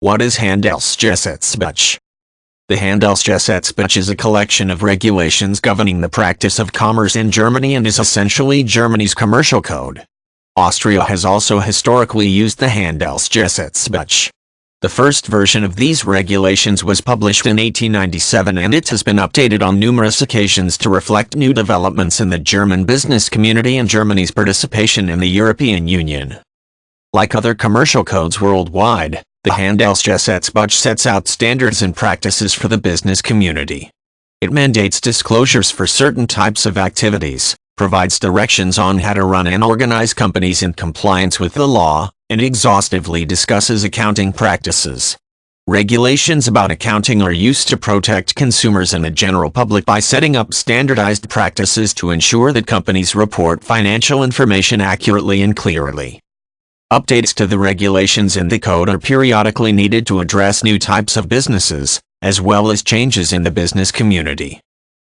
What is Handelsgesetzbuch? The Handelsgesetzbuch is a collection of regulations governing the practice of commerce in Germany and is essentially Germany's commercial code. Austria has also historically used the Handelsgesetzbuch. The first version of these regulations was published in 1897 and it has been updated on numerous occasions to reflect new developments in the German business community and Germany's participation in the European Union. Like other commercial codes worldwide, the Handelsgesetzbuch sets out standards and practices for the business community. It mandates disclosures for certain types of activities, provides directions on how to run and organize companies in compliance with the law, and exhaustively discusses accounting practices. Regulations about accounting are used to protect consumers and the general public by setting up standardized practices to ensure that companies report financial information accurately and clearly. Updates to the regulations in the code are periodically needed to address new types of businesses, as well as changes in the business community.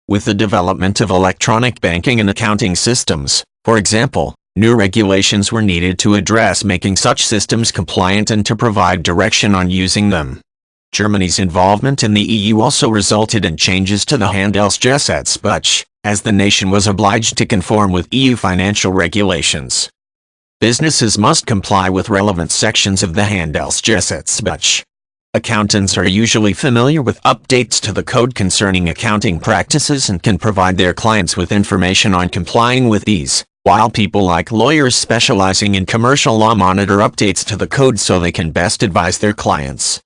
With the development of electronic banking and accounting systems, for example, new regulations were needed to address making such systems compliant and to provide direction on using them. Germany's involvement in the EU also resulted in changes to the Handelsgesetzbuch, as the nation was obliged to conform with EU financial regulations. Businesses must comply with relevant sections of the Handelsgesetzbuch. Accountants are usually familiar with updates to the code concerning accounting practices and can provide their clients with information on complying with these, while people like lawyers specializing in commercial law monitor updates to the code so they can best advise their clients.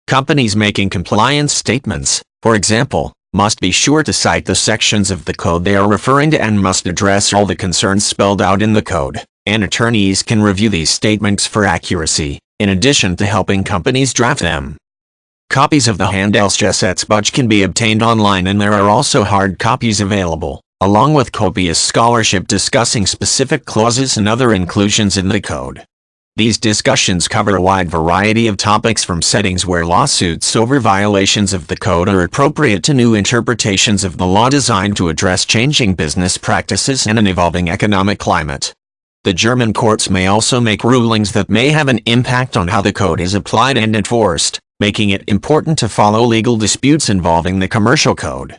Companies making compliance statements, for example, must be sure to cite the sections of the code they are referring to and must address all the concerns spelled out in the code, and attorneys can review these statements for accuracy, in addition to helping companies draft them. Copies of the Handelsgesetzbuch can be obtained online and there are also hard copies available, along with copious scholarship discussing specific clauses and other inclusions in the code. These discussions cover a wide variety of topics from settings where lawsuits over violations of the code are appropriate to new interpretations of the law designed to address changing business practices and an evolving economic climate. The German courts may also make rulings that may have an impact on how the code is applied and enforced, making it important to follow legal disputes involving the commercial code.